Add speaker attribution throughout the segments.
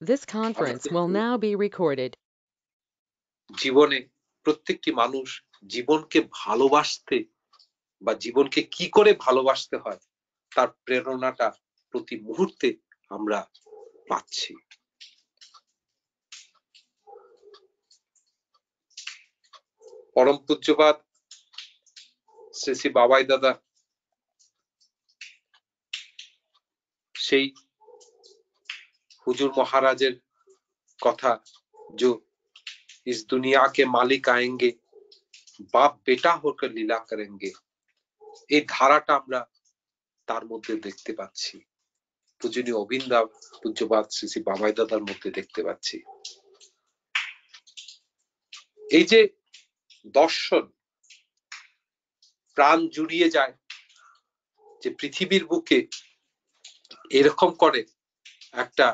Speaker 1: This conference will now be recorded.
Speaker 2: জীবনে প্রত্যেকটি মানুষ জীবনকে ভালোবাসতে বা জীবনকে কি করে ভালোবাসতে হয় তার প্রেরণাটা প্রতি মুহূর্তে আমরা পাচ্ছি। পরম পূজ্যপাদ শ্রী শ্রী বাবাই দাদা সেই হুজুর মহারাজের কথা, जो इस दुनिया के मालिक आएंगे बाप बेटा होकर लीला करेंगे, এই ধারাটা আমরা তার মধ্যে দেখতে পাচ্ছি, পূজনীয় অবিন্দা পূজ্যপাদ শ্রী শ্রী বাবাই দাদার মধ্যে দেখতে পাচ্ছি। এই যে দর্শন প্রাণ জুড়িয়ে যায়, যে পৃথিবীর বুকে এরকম করে একটা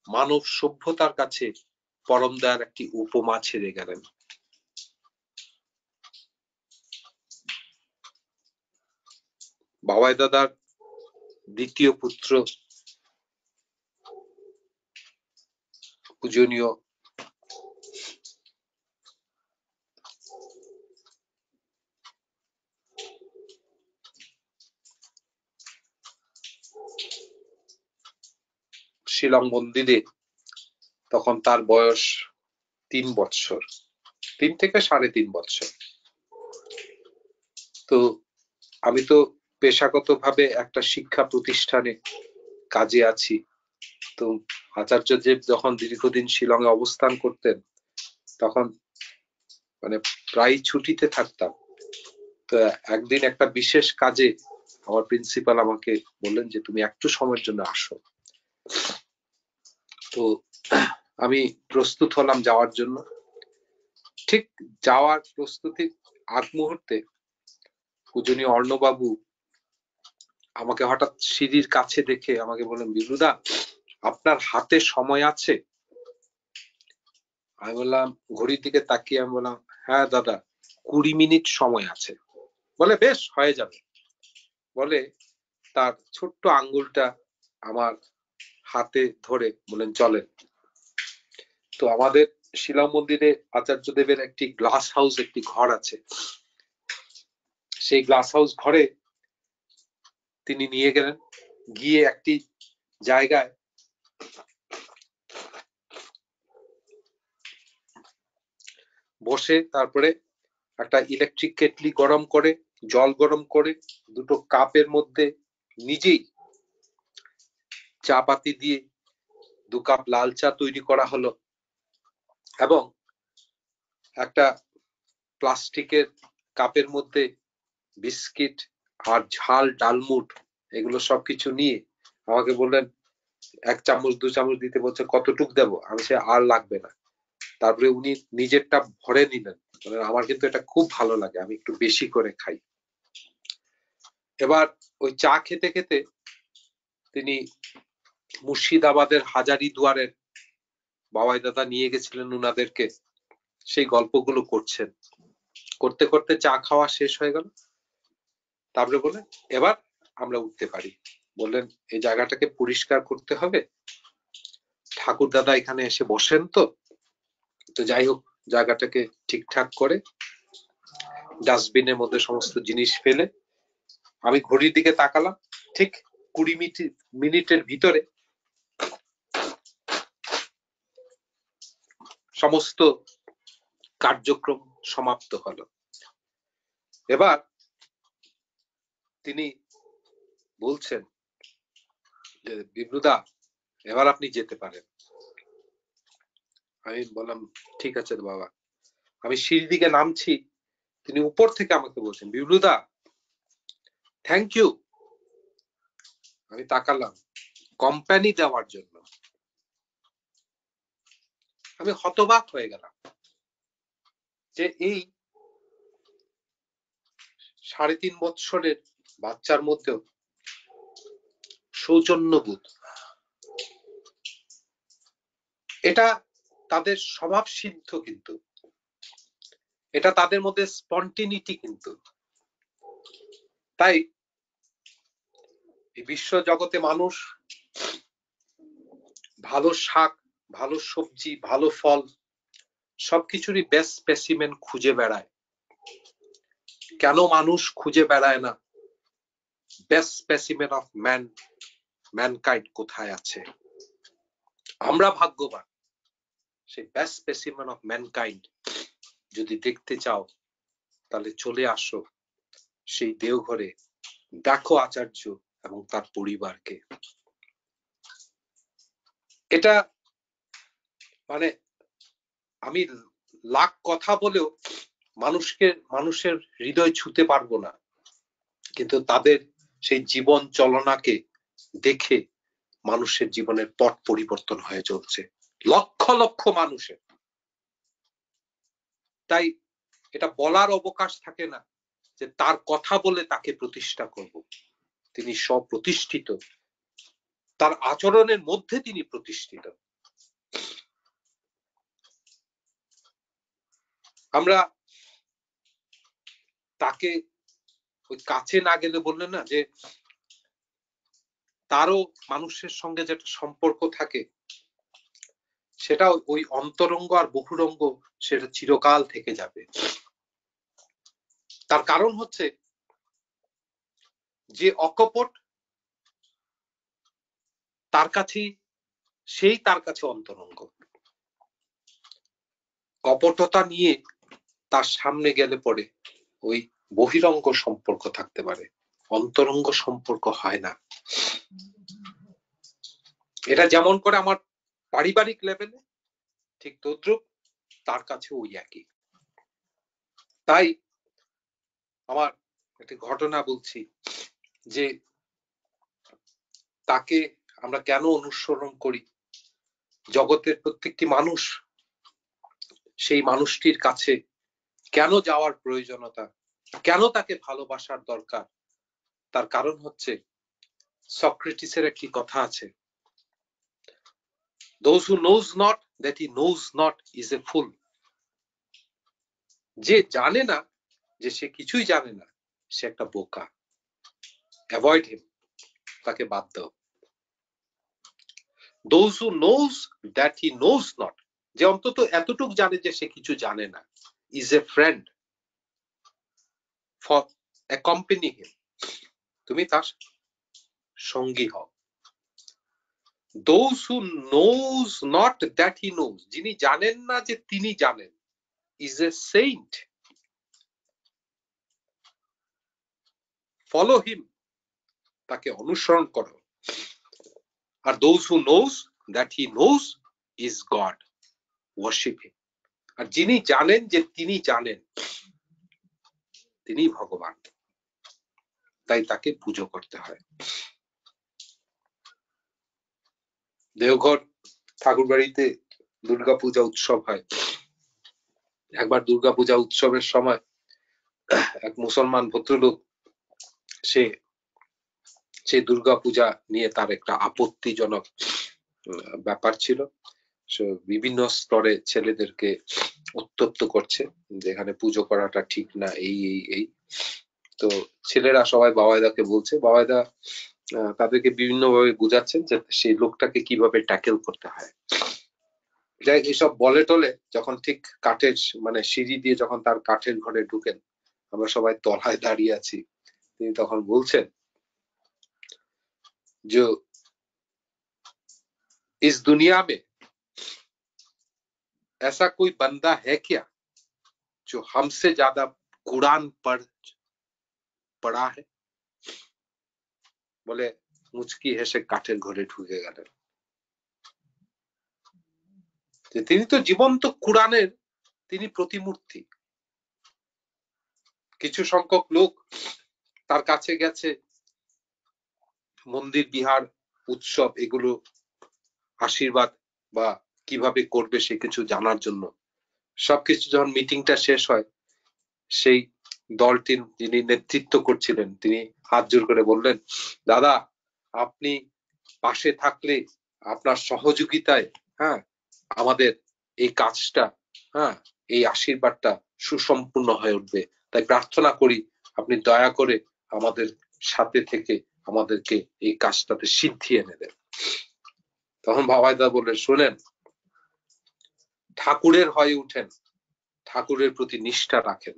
Speaker 2: মানব সভ্যতার কাছে পরম দয়ার একটি উপমা ছেড়ে গেলেন। বাবাই দাদার দ্বিতীয় পুত্র পূজনীয় শিলং মন্দিরে তখন তার বয়স 3 বছর, 3 থেকে 3.5 বছর। তো আমি তো পেশাগতভাবে একটা শিক্ষা প্রতিষ্ঠানে কাজে আছি। তো আচার্যদেব যখন দীর্ঘদিন শিলংয়ে অবস্থান করতেন তখন মানে প্রায় ছুটিতে থাকতাম। তো একদিন একটা বিশেষ কাজে আমার প্রিন্সিপাল আমাকে বললেন যে তুমি একটু সময়ের জন্য আসো। তো আমি প্রস্তুত হলাম যাওয়ার জন্য। ঠিক যাওয়ার প্রস্তুতির আগ মুহূর্তে পূজনীয় অর্ণবাবু আমাকে হঠাৎ সিঁড়ির কাছে দেখে আমাকে বললেন, বিভুদা আপনার হাতে সময় আছে? আমি বললাম, ঘড়ির দিকে তাকিয়ে আমি বললাম, হ্যাঁ দাদা 20 মিনিট সময় আছে। বলে বেশ হয়ে যাবে। বলে তার ছোট্ট আঙ্গুলটা আমার হাতে ধরে বলেন চলেন। তো আমাদের শিলং মন্দিরে আচার্যদেবের একটি গ্লাস হাউস, একটি ঘর আছে। সেই গ্লাস হাউস ঘরে তিনি নিয়ে গেলেন, গিয়ে একটি জায়গায় বসে তারপরে একটা ইলেকট্রিক কেটলি গরম করে, জল গরম করে, দুটো কাপের মধ্যে নিজেই চা পাতি দিয়ে 2 কাপ লাল চা তৈরি করা হলো এবং একটা প্লাস্টিকের কাপের মধ্যে বিস্কিট আর ঝাল ডালমুট এগুলো সবকিছু নিয়ে আমাকে বললেন 1 চামচ 2 চামচ দিতে, বলছে কতটুক দেবো? আমি সে আর লাগবে না। তারপরে উনি নিজেরটা ভরে নিলেন, বললেন আমার কিন্তু এটা খুব ভালো লাগে, আমি একটু বেশি করে খাই। এবার ওই চা খেতে খেতে তিনি মুর্শিদাবাদের হাজারি দুয়ারের বাবাই দাদা নিয়ে গেছিলেন উনাদেরকে, সেই গল্পগুলো করছেন। করতে করতে চা খাওয়া শেষ হয়ে গেল। তারপরে বললেন এবার আমরা উঠতে পারি। বললেন এই জায়গাটাকে পরিষ্কার করতে হবে, ঠাকুর দাদা এখানে এসে বসেন। তো তো যাই হোক, জায়গাটাকে ঠিকঠাক করে ডাস্টবিনের মধ্যে সমস্ত জিনিস ফেলে আমি ঘড়ির দিকে তাকালাম, ঠিক 20 মিনিটের ভিতরে সমস্ত কার্যক্রম সমাপ্ত হলো। এবার তিনি বলছেন যে বিভ্রুদা এবার আপনি যেতে পারেন। আমি বললাম ঠিক আছে বাবা। আমি সিঁড়ি দিকে নামছি, তিনি উপর থেকে আমাকে বলছেন, বিভ্রুদা থ্যাংক ইউ। আমি তাকালাম, কোম্পানি দেওয়ার জন্য। আমি হতবাক হয়ে গেলাম যে এই 3.5 বছরের বাচ্চার মধ্যেও সৌজন্যবোধ, এটা তাদের স্বভাব সিদ্ধ, কিন্তু এটা তাদের মধ্যে স্পন্টেনিটি। কিন্তু তাই এই বিশ্ব জগতে মানুষ ভালো শাক ভালো সবজি, ভালো ফল, সবকিছুরই বেস্ট স্পেসিমেন খুঁজে বেড়ায়। কেন মানুষ খুঁজে বেড়ায় না বেস্ট স্পেসিমেন অফ ম্যানকাইন্ড কোথায় আছে? আমরা ভাগ্যবান। সেই বেস্ট স্পেসিমেন অফ ম্যানকাইন্ড যদি দেখতে চাও তাহলে চলে আসো সেই দেওঘরে, দেখো আচার্য এবং তার পরিবারকে। এটা মানে আমি লাখ কথা বলেও মানুষের হৃদয় ছুঁতে পারবো না, কিন্তু তাদের সেই জীবন চলনাকে দেখে মানুষের জীবনের পথ পরিবর্তন হয়ে চলছে, লক্ষ লক্ষ মানুষের। তাই এটা বলার অবকাশ থাকে না যে তার কথা বলে তাকে প্রতিষ্ঠা করব। তিনি স্বপ্রতিষ্ঠিত, তার আচরণের মধ্যে তিনি প্রতিষ্ঠিত। আমরা তাকে ওই কাছে না গেলে, বললেন না যে তারও মানুষের সঙ্গে যেটা সম্পর্ক থাকে সেটা ওই অন্তরঙ্গ আর বহুরঙ্গ সেটা চিরকাল থেকে যাবে। তার কারণ হচ্ছে যে অকপট তার কাছেই, সেই তার কাছে অন্তরঙ্গ। কপটতা নিয়ে তার সামনে গেলে পরে ওই বহিরঙ্গ সম্পর্ক থাকতে পারে, অন্তরঙ্গ সম্পর্ক হয় না। এটা যেমন করে আমার পারিবারিক লেভেলে, ঠিক তদ্রুপ তার কাছে ওই একই। তাই আমার একটি ঘটনা বলছি যে তাকে আমরা কেন অনুসরণ করি। জগতের প্রত্যেকটি মানুষ সেই মানুষটির কাছে কেন যাওয়ার প্রয়োজনীয়তা, কেন তাকে ভালোবাসার দরকার, তার কারণ হচ্ছে সক্রেটিসের একটি কথা আছে, those who knows not that he knows not is a fool। যে জানে না যে সে কিছুই জানে না সে একটা বোকা। অ্যাভয়েড হিম, তাকে বাদ দাও। those who knows that he knows not, যে অন্তত এতটুকু জানে যে সে কিছু জানে না, is a friend for accompany him, তুমি তার সঙ্গী হও। those who knows not that he knows, যিনি জানেন না যে তিনি জানেন, is a saint, follow him, তাকে অনুসরণ করো। আর those who knows that he knows is God, worship him। আর যিনি জানেন যে তিনি জানেন তিনি ভগবান, তাই তাকে পুজো করতে হয়। দেওঘর ঠাকুরবাড়িতে দুর্গাপূজা উৎসব হয়। একবার দুর্গাপূজা উৎসবের সময় এক মুসলমান ভদ্রলোক সে দুর্গাপূজা নিয়ে তার একটা আপত্তিজনক ব্যাপার ছিল। বিভিন্ন স্তরে ছেলেদেরকে উত্তপ্ত করছে যেখানে পুজো করাটা ঠিক না, এই তো ছেলেরা সবাই বাবাইদাকে বলছে, বাবাইদা তাদেরকে বিভিন্ন ভাবে বুঝাচ্ছেন যে সেই লোকটাকে কিভাবে ট্যাকেল করতে হয়। যাই এসব বলে টলে যখন ঠিক কাঠের মানে সিঁড়ি দিয়ে যখন তার কাঠের ঘরে ঢুকেন, আমরা সবাই তলায় দাঁড়িয়ে আছি, তিনি তখন বলছেন যে इस दुनिया में ऐसा कोई बंदा है क्या जो हमसे ज्यादा कुरान पढ़ा है। বলে মুচকি হেসে কাঠের ঘরে ঢুকে গেলেন। তিনি তো জীবন্ত কুরআনের তিনি প্রতিমূর্তি। কিছু সংখ্যক লোক তার কাছে গেছে মন্দির বিহার উৎসব এগুলো আশীর্বাদ বা কিভাবে করবে সে কিছু জানার জন্য। সবকিছু যখন মিটিংটা শেষ হয়, সেই দলটি যিনি নেতৃত্ব করছিলেন তিনি হাত জোর করে বললেন, দাদা আপনি পাশে থাকলে আপনার সহযোগিতায় আমাদের এই কাজটা এই আশীর্বাদটা সুসম্পূর্ণ হয়ে উঠবে, তাই প্রার্থনা করি আপনি দয়া করে আমাদের সাথে থেকে আমাদেরকে এই কাজটাতে সিদ্ধি এনে দেন। তখন বাবাইদা বললেন, শুনেন ঠাকুরের হয়ে উঠেন, ঠাকুরের প্রতি নিষ্ঠা রাখেন।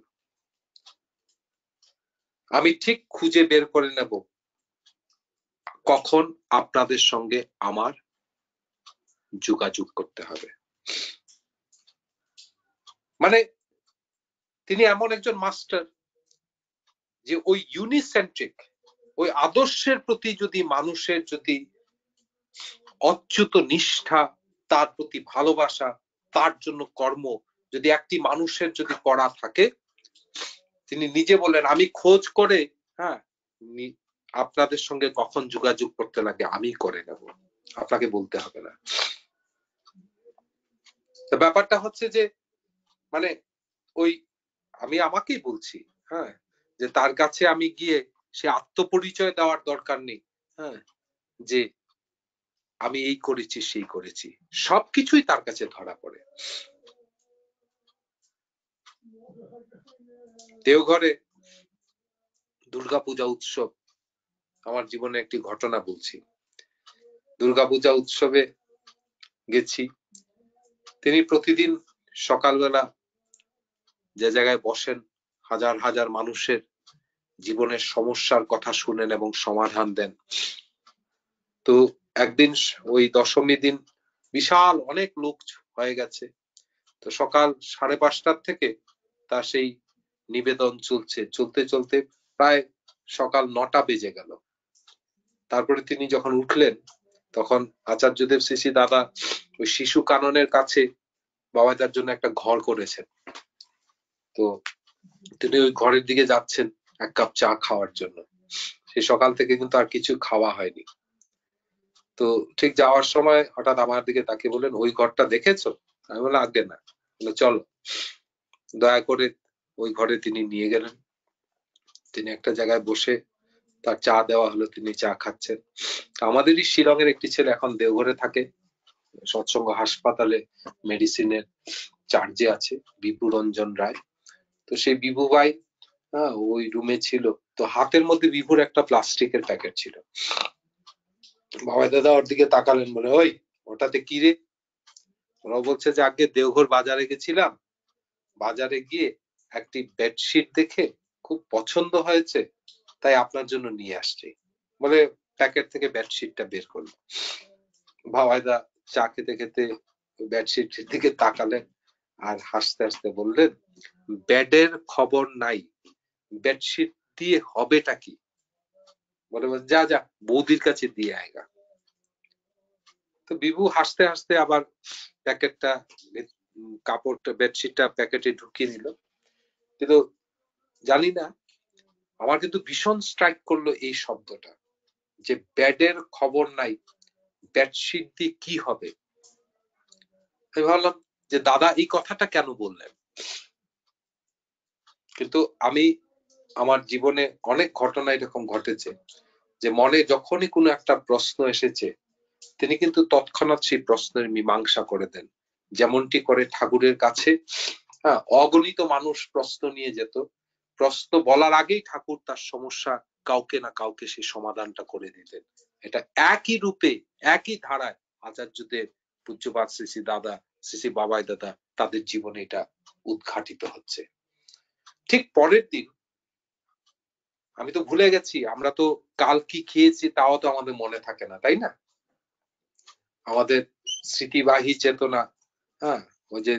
Speaker 2: আমি ঠিক খুঁজে বের করে নেব কখন আপনাদের সঙ্গে আমার যোগাযোগ করতে হবে। মানে তিনি এমন একজন মাস্টার যে ওই ইউনিসেন্ট্রিক, ওই আদর্শের প্রতি যদি মানুষের যদি অচ্যুত নিষ্ঠা, তার প্রতি ভালোবাসা, তার জন্য কর্ম যদি একটি মানুষের যদি করা থাকে, তিনি নিজে বলেন আমি খোঁজ করে আপনাদের সঙ্গে কখন যোগাযোগ করতে লাগে আমি করে নেব, আপনাকে বলতে হবে না। তো ব্যাপারটা হচ্ছে যে মানে ওই আমি আমাকেই বলছি, যে তার কাছে আমি গিয়ে সে আত্মপরিচয় দেওয়ার দরকার নেই, যে আমি এই করেছি সেই করেছি, সবকিছুই তার কাছে ধরা পড়ে। দেওঘরে দুর্গাপূজা উৎসব, আমার জীবনে একটি ঘটনা বলছি। দুর্গাপূজা উৎসবে গেছি, তিনি প্রতিদিন সকালবেলা যে জায়গায় বসেন, হাজার হাজার মানুষের জীবনের সমস্যার কথা শুনেন এবং সমাধান দেন। তো একদিন ওই দশমী দিন বিশাল অনেক লোক হয়ে গেছে, তো সকাল 5:30 থেকে তার সেই নিবেদন চলছে, চলতে চলতে প্রায় সকাল 9টা বেজে গেল। তারপরে তিনি যখন উঠলেন তখন আচার্যদেব শ্রী দাদা ওই শিশু কাননের কাছে বাবাইদার জন্য একটা ঘর করেছেন। তো তিনি ওই ঘরের দিকে যাচ্ছেন এক কাপ চা খাওয়ার জন্য। সেই সকাল থেকে কিন্তু আর কিছু খাওয়া হয়নি। তো ঠিক যাওয়ার সময় হঠাৎ আমার দিকে তাকে বলেন, ওই ঘরটা দেখেছো? আমি বললাম আগে না। বলে চলো। দয়া করে ওই ঘরে তিনি নিয়ে গেলেন। তিনি একটা জায়গায় বসে তার চা দেওয়া হলো, তিনি চা খাচ্ছেন। আমাদেরই শিলংয়ের একটি ছেলে এখন দেওঘরে থাকে, সৎসঙ্গ হাসপাতালে মেডিসিনের চার্জে আছে, বিভু রঞ্জন রায়। তো সেই বিভু ভাই ওই রুমে ছিল, তো হাতের মধ্যে বিভুর একটা প্লাস্টিকের প্যাকেট ছিল। বাবাই দাদা ওর দিকে তাকালেন, বলে ওই ওটাতে কি রে? ওরা বলছে যে আগে দেওঘর বাজারে গেছিলাম, বাজারে গিয়ে একটি বেডশিট দেখে খুব পছন্দ হয়েছে, তাই আপনার জন্য নিয়ে আসছি। বলে প্যাকেট থেকে বেডশিটটা বের করলো। বাবাইদা চা খেতে খেতে বেডশিটের দিকে তাকালেন আর হাসতে হাসতে বললেন, বেডের খবর নাই, বেডশিট দিয়ে হবেটা কি? বলে যা যা বৌদির কাছে দিয়ে আয়গা। তো বিভু হাসতে হাসতে আবার প্যাকেটটা, কাপড়টা, বেডশিটটা প্যাকেটে ঢুকিয়ে নিল। কিন্তু জানি না, আমার কিন্তু ভীষণ স্ট্রাইক করলো এই শব্দটা, যে বেডের খবর নাই, বেডশিট দিয়ে কি হবে? আমি ভাবলাম যে দাদা এই কথাটা কেন বললেন? কিন্তু আমি আমার জীবনে অনেক ঘটনা এরকম ঘটেছে যে মনে যখনই কোনো একটা প্রশ্ন এসেছে, তিনি কিন্তু তৎক্ষণাৎ সেই প্রশ্নের মীমাংসা করে দেন। যেমনটি করে ঠাকুরের কাছে অগণিত মানুষ প্রশ্ন নিয়ে যেত, প্রশ্ন বলার আগেই ঠাকুর তার সমস্যা কাউকে না কাউকে সেই সমাধানটা করে দিতেন। এটা একই রূপে একই ধারায় আচার্যদের, পূজ্যপাদ শ্রী দাদা, শ্রী বাবাই দাদা, তাদের জীবনে এটা উদ্ঘাটিত হচ্ছে। ঠিক পরের দিন, আমি তো ভুলে গেছি, আমরা তো কাল কি খেয়েছি তাও তো আমাদের মনে থাকে না, তাই না? আমাদের স্মৃতিবাহী চেতনা, ওই যে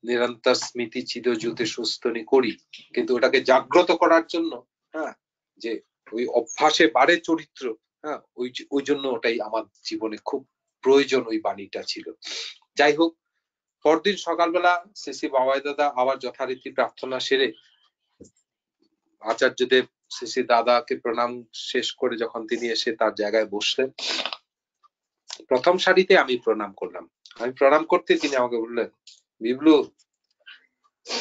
Speaker 2: নিরন্তর স্মৃতি চিরজ্যোতি সুস্থনি করি, কিন্তু ওটাকে জাগ্রত করার জন্য যে ওই অভ্যাসে বাড়ে চরিত্র, ওই জন্য ওটাই আমার জীবনে খুব প্রয়োজন, ওই বাণীটা ছিল। যাই হোক, পরদিন সকালবেলা শ্রী বাবাই দাদা আবার যথারীতি প্রার্থনা সেরে আচার্যদেব শ্রী দাদাকে প্রণাম শেষ করে যখন তিনি এসে তার জায়গায় বসলেন, প্রথম সারিতে আমি প্রণাম করলাম। আমি প্রণাম করতে তিনি আমাকে বললেন, বিবলু,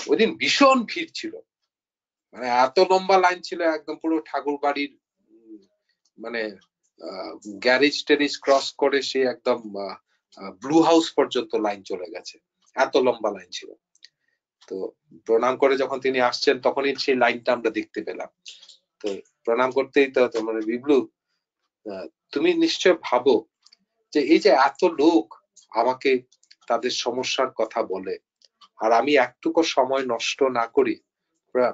Speaker 2: ওই দিন ভীষণ ভিড় ছিল, মানে এত লম্বা লাইন ছিল, একদম পুরো ঠাকুর বাড়ির মানে গ্যারেজ টেরিজ ক্রস করে সে একদম ব্লু হাউস পর্যন্ত লাইন চলে গেছে, এত লম্বা লাইন ছিল। তো প্রণাম করে যখন তিনি আসছেন তখনই সেই লাইনটা আমরা দেখতে পেলাম। তো প্রণাম করতেই তো মানে, বিবলু, তুমি নিশ্চয় ভাবো যে এই যে এত লোক আমাকে তাদের সমস্যার কথা বলে, আর আমি একটুকু সময় নষ্ট না করি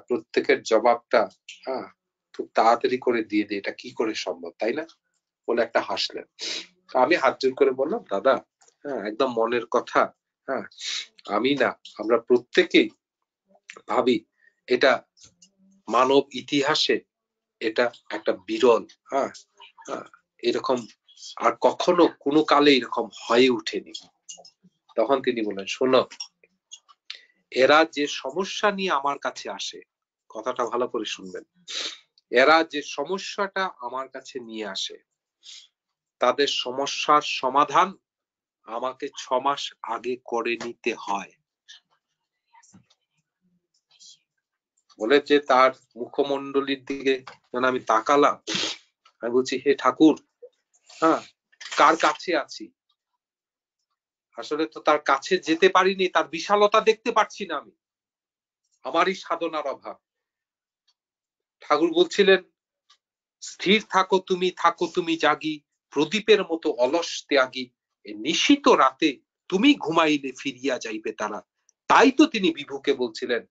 Speaker 2: প্রত্যেকের জবাবটা খুব তাড়াতাড়ি করে দিয়ে দিই, এটা কি করে সম্ভব, তাই না? বলে একটা হাসলেন। আমি হাত জোর করে বললাম, দাদা একদম মনের কথা, আমি না, আমরা প্রত্যেকেই ভাবি এটা মানব ইতিহাসে এটা একটা বিরল, এরকম আর কখনো কোনো কালে এরকম হয়ে ওঠেনি। তখন তিনি বললেন, শোনো, এরা যে সমস্যা নিয়ে আমার কাছে আসে, কথাটা ভালো করে শুনবেন, এরা যে সমস্যাটা আমার কাছে নিয়ে আসে, তাদের সমস্যার সমাধান আমাকে 6 মাস আগে করে নিতে হয়। বলে যে তার মুখমণ্ডলীর দিকে যেন আমি তাকালাম, আমি বলছি, হে ঠাকুর, কার কাছে আছি? আসলে তো তার কাছে যেতে পারিনি, তার বিশালতা দেখতে পাচ্ছি না আমি, আমারই সাধনার অভাব। ঠাকুর বলছিলেন, স্থির থাকো তুমি জাগি, প্রদীপের মতো অলস ত্যাগী, নিশিত রাতে তুমি ঘুমাইলে ফিরিয়া যাইবে তারা। তাই তো তিনি বিভুকে বলছিলেন,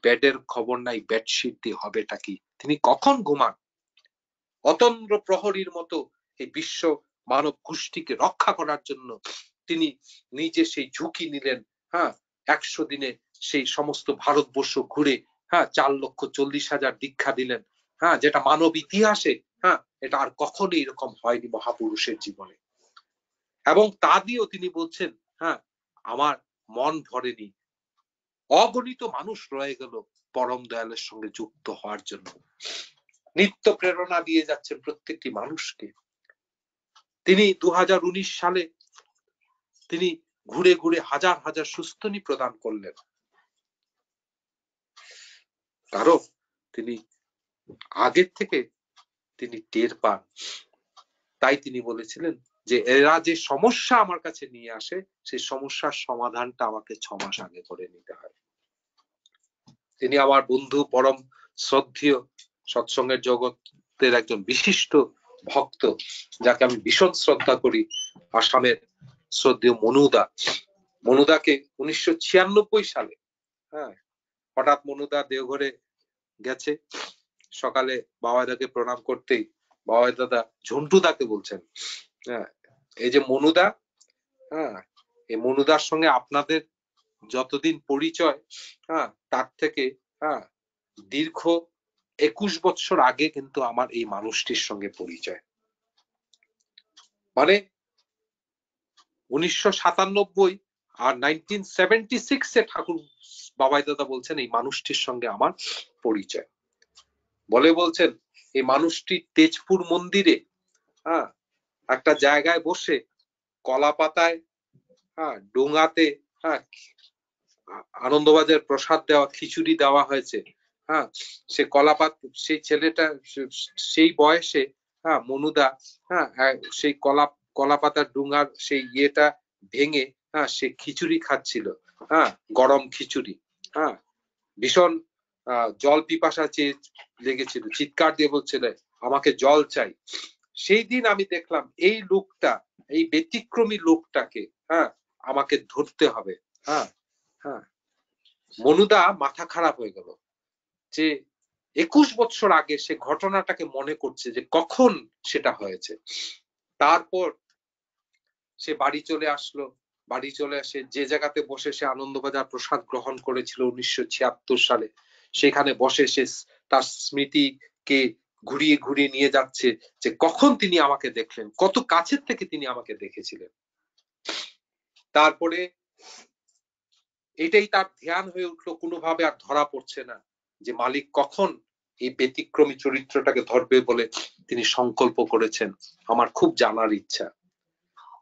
Speaker 2: বেডের খবর নাই, বেডশিট দিয়ে হবেটা কি? তিনি কখন ঘুমান? অতন্দ্র প্রহরীর মতো এই বিশ্ব মানব গোষ্ঠীকে রক্ষা করার জন্য তিনি নিজে সেই ঝুঁকি নিলেন। 100 দিনে সেই সমস্ত ভারতবর্ষ ঘুরে 4,40,000 দীক্ষা দিলেন, যেটা মানব ইতিহাসে এটা আর কখনো এরকম হয়নি মহাপুরুষের জীবনে। এবং তা দিয়েও তিনি বলছেন, আমার মন ভরেনি, অগণিত মানুষ রয়ে গেল পরম দয়ালের সঙ্গে যুক্ত হওয়ার জন্য। নিত্য প্রেরণা দিয়ে যাচ্ছেন প্রত্যেকটি মানুষকে। তিনি 2019 সালে তিনি ঘুরে ঘুরে হাজার হাজার সুস্থনি প্রদান করলেন, কারণ তিনি আগের থেকে তিনি টের পান। তাই তিনি বলেছিলেন যে এরা যে সমস্যা আমার কাছে নিয়ে আসে, সেই সমস্যার সমাধানটা আমাকে 6 মাস আগে করে নিতে হয়। তিনি আমার বন্ধু, পরম শ্রদ্ধেয়, সৎসঙ্গের জগতের একজন বিশিষ্ট ভক্ত, যাকে আমি ভীষণ শ্রদ্ধা করি, আসামের শ্রদ্ধেয় মনুদা। মনুদাকে 1996 সালে হঠাৎ মনুদা দেওঘরে গেছে, সকালে বাবাইদাকে প্রণাম করতেই বাবাই দাদা ঝন্টুদাকে বলছেন, এই যে মনুদা, এই মনুদার সঙ্গে আপনাদের যতদিন পরিচয়, তার থেকে দীর্ঘ 21 বছর আগে কিন্তু আমার এই মানুষটির সঙ্গে পরিচয়। মানে 1997 আর 1976 ঠাকুর বাবাই দাদা বলছেন এই মানুষটির সঙ্গে আমার পরিচয়। বলছেন এই মানুষটি তেজপুর মন্দিরে একটা জায়গায় বসে কলা পাতায় ডোঙাতে আনন্দবাজার প্রসাদ দেওয়া, খিচুড়ি দেওয়া হয়েছে। সে কলাপাত, সেই ছেলেটা সেই বয়সে মনুদা সেই কলা পাতার ডুঙার সেই ইয়েটা ভেঙে সে খিচুড়ি খাচ্ছিল, গরম খিচুড়ি। ভীষণ জল পিপাসা চেয়ে লেগেছিল, চিৎকার দিয়ে বলছিল আমাকে জল চাই। সেই দিন আমি দেখলাম এই লোকটা, এই ব্যতিক্রমী লোকটাকে আমাকে ধরতে হবে। মনুদা মাথা খারাপ হয়ে গেল যে 21 বছর আগে সে ঘটনাটাকে মনে করছে যে কখন সেটা হয়েছে। তারপর সে বাড়ি চলে আসলো, বাড়ি চলে আসে যে জায়গাতে বসে সে আনন্দবাজার প্রসাদ গ্রহণ করেছিল 1976 সালে, সেখানে বসে সে তার স্মৃতিকে ঘুরিয়ে ঘুরিয়ে নিয়ে যাচ্ছে যে কখন তিনি আমাকে দেখলেন, কত কাছের থেকে তিনি আমাকে দেখেছিলেন। তারপরে এটাই তার ধ্যান হয়ে উঠলো, কোনোভাবে আর ধরা পড়ছে না যে মালিক কখন এই ব্যতিক্রমী চরিত্রটাকে ধরবে বলে তিনি সংকল্প করেছেন। আমার খুব জানার ইচ্ছা।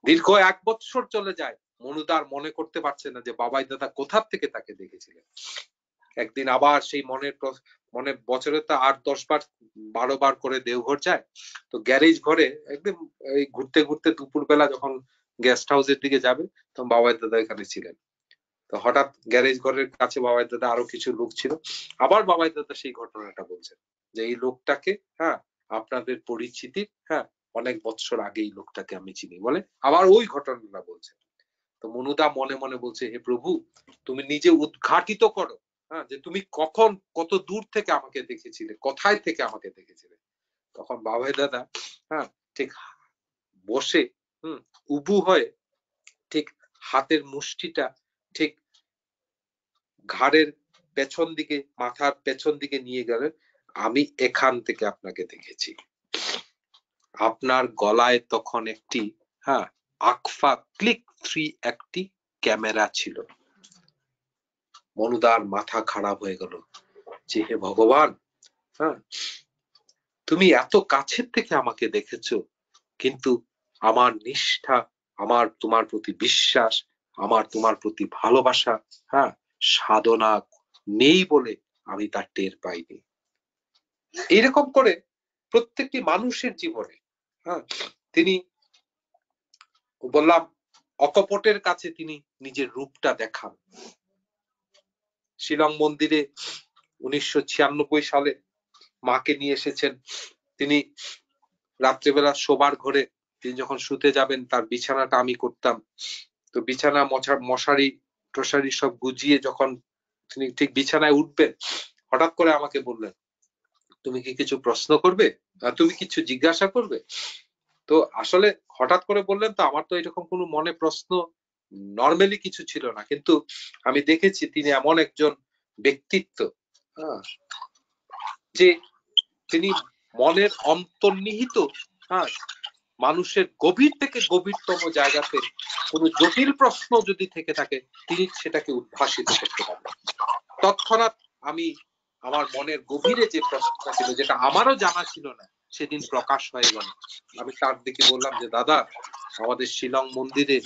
Speaker 2: দীর্ঘ 1 বছর চলে যায়, মনুদার মনে করতে পারছে না যে বাবাই দাদা কোথা থেকে তাকে দেখেছিলেন। একদিন আবার সেই মনে বছরে তো 8-10 বার 12 বার করে দেওঘর যায়, তো গ্যারেজ ঘরে একদম এই ঘুরতে ঘুরতে দুপুরবেলা যখন গেস্ট হাউসের দিকে যাবে, তখন বাবাই দাদা এখানে ছিলেন। তো হঠাৎ গ্যারেজ ঘরের কাছে বাবাই দাদা আরো কিছু লোক ছিল, আবার বাবাই দাদা সেই ঘটনাটা বলছেন যে এই লোকটাকে আপনাদের পরিচিতি অনেক বছর আগে এই লোকটাকে আমি চিনি, বলে আবার ওই ঘটনাটা বলছেন। তো মনুদা মনে মনে বলছে, হে প্রভু, তুমি নিজে উদ্ঘাটিত করো, হ্যাঁ, যে তুমি কখন কত দূর থেকে আমাকে দেখেছিলে, কোথায় থেকে আমাকে দেখেছিলে। তখন বাবাই দাদা, হ্যাঁ, ঠিক বসে উবু হয়ে ঠিক হাতের মুষ্টিটা ঠিক ঘাড়ের পেছন দিকে, মাথার পেছন দিকে নিয়ে গেলেন। আমি এখান থেকে আপনাকে দেখেছি। আপনার গলায় তখন একটি আকফা ক্লিক 3 একটি ক্যামেরা ছিল। মনুদার মাথা খারাপ হয়ে গেল যে হে ভগবান, তুমি এত কাছের থেকে আমাকে দেখেছো, কিন্তু আমার নিষ্ঠা, আমার তোমার প্রতি বিশ্বাস, আমার তোমার প্রতি ভালোবাসা, সাধনা নেই বলে আমি তার টের পাইনি। এইরকম করে প্রত্যেকটি মানুষের জীবনে তিনি, বললাম, অকপটের কাছে তিনি নিজের রূপটা দেখান। শিলং মন্দিরে 1996 সালে মাকে নিয়ে এসেছেন। তিনি রাত্রিবেলা শোবার ঘরে তিনি যখন শুতে যাবেন, তার বিছানাটা আমি করতাম। তো বিছানা মশারি টশারি সব গুজিয়ে যখন তিনি ঠিক বিছানায় উঠবেন, হঠাৎ করে আমাকে বললেন, তুমি কি কিছু প্রশ্ন করবে, তুমি কিছু জিজ্ঞাসা করবে? তো আসলে হঠাৎ করে বললেন, তো আমার তো এরকম কোনো মনে প্রশ্ন নর্মালি কিছু ছিল না, কিন্তু আমি দেখেছি তিনি এমন একজন ব্যক্তিত্ব যে তিনি মনের অন্তর্নিহিত মানুষের গভীর থেকে গভীরতম জায়গাতে কোন জটিল প্রশ্ন যদি থেকে থাকে, তিনি সেটাকে উদ্ভাসিত করতে পারেন। তৎক্ষণাৎ আমি আমার মনের গভীরে যে প্রশ্নটা ছিল, যেটা আমারও জানা ছিল না, সেদিন প্রকাশ হয়ে গেল। আমি তার দিকে বললাম যে দাদা, আমাদের শিলং মন্দিরে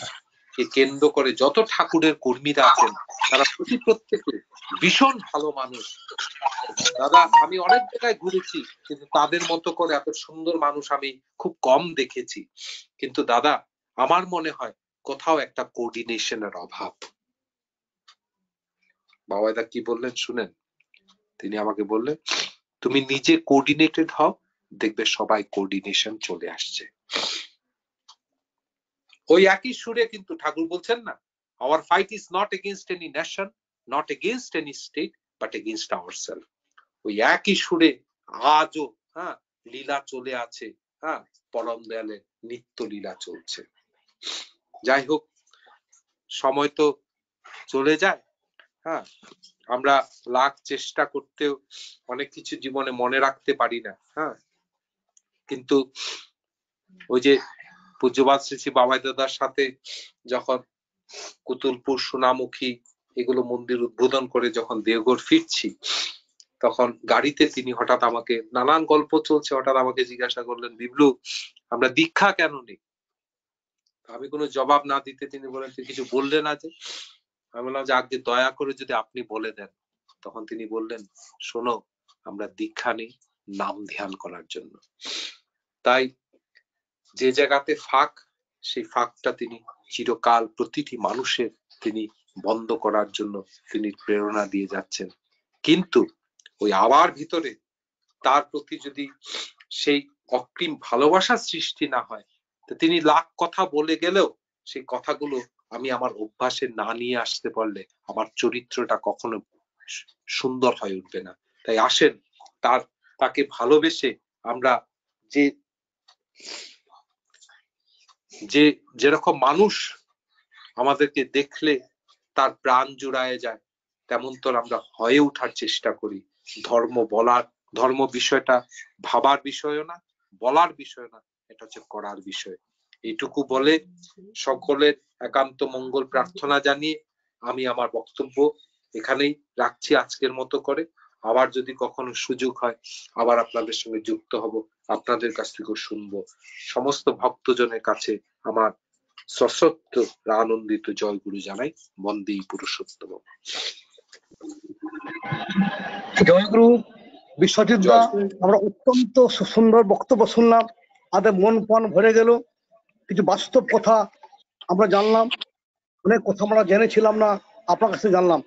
Speaker 2: কে কেন্দ্র করে যত ঠাকুরের কর্মীরা আছেন, তারা প্রত্যেকে ভীষণ ভালো মানুষ। দাদা, আমি অনেক জায়গায় ঘুরেছি, কিন্তু তাদের মতো করে এত সুন্দর মানুষ আমি খুব কম দেখেছি। কিন্তু দাদা, আমার মনে হয় কোথাও একটা কোঅর্ডিনেশনের অভাব। বাবাইদা কি বললেন শুনেন? তিনি আমাকে বললেন, তুমি নিজে কোঅর্ডিনেটেড হও, দেখবে সবাই কোঅর্ডিনেশন চলে আসছে। ওই একই সুরে কিন্তু ঠাকুর বলছেন না, our fight is not against any nation, not against any state, but against ourselves। ওই একই সুরে আজও লীলা চলে আছে, পরম দয়ালের নিত্য লীলা চলছে। যাই হোক, সময় তো চলে যায়, আমরা লাখ চেষ্টা করতেও অনেক কিছু জীবনে মনে রাখতে পারি না। কিন্তু ওই যে পূজ্যবাদ শ্রী শ্রী বাবাই দাদার সাথে যখন কুতুলপুর, সোনামুখী এগুলো মন্দির উদ্বোধন করে যখন দেওঘর ফিরছি, তখন গাড়িতে তিনি হঠাৎ আমাকে, নানান গল্প চলছে, হঠাৎ আমাকে জিজ্ঞাসা করলেন, বিবলু, আমরা দীক্ষা কেন নেই? আমি কোনো জবাব না দিতে তিনি বলেন, তুই কিছু বললে না যে? আমি বললাম যে আগে দয়া করে যদি আপনি বলে দেন। তখন তিনি বললেন, শোনো, আমরা দীক্ষা নেই নাম ধ্যান করার জন্য। তাই যে জায়গাতে ফাঁক, সেই ফাঁকটা তিনি চিরকাল প্রতিটি মানুষের তিনি বন্ধ করার জন্য তিনি প্রেরণা দিয়ে যাচ্ছেন। কিন্তু ওই আবার ভিতরে তার প্রতি যদি সেই অকৃম ভালোবাসার সৃষ্টি না হয়, তো তিনি লাখ কথা বলে গেলেও সেই কথাগুলো আমি আমার অভ্যাসে না নিয়ে আসতে পারলে আমার চরিত্রটা কখনো সুন্দর হয়ে উঠবে না। তাই আসেন, তাকে ভালোবেসে আমরা যেরকম মানুষ আমাদেরকে দেখলে তার প্রাণ জুড়ায় যায়, তেমন তো আমরা হয়ে ওঠার চেষ্টা করি। ধর্ম বিষয়টা ভাবার বিষয় না, বলার বিষয় না, এটা হচ্ছে করার বিষয়। এইটুকু বলে সকলের একান্ত মঙ্গল প্রার্থনা জানিয়ে আমি আমার বক্তব্য এখানেই রাখছি আজকের মতো করে। আবার যদি কখনো সুযোগ হয়, আবার আপনাদের সঙ্গে যুক্ত হব, আপনাদের কাছ থেকেও শুনবো। সমস্ত ভক্তজনের কাছে আমার সশ্রদ্ধ আনন্দিত জয়গুরু জানাই। বন্দে পুরুষোত্তম।
Speaker 3: জয়গুরু বিশ্বজিৎ দা, আমরা অত্যন্ত সুন্দর বক্তব্য শুনলাম, আমাদের মন প্রাণ ভরে গেল। কিছু বাস্তব কথা আমরা জানলাম, অনেক কথা আমরা জেনেছিলাম না, আপনার কাছে জানলাম।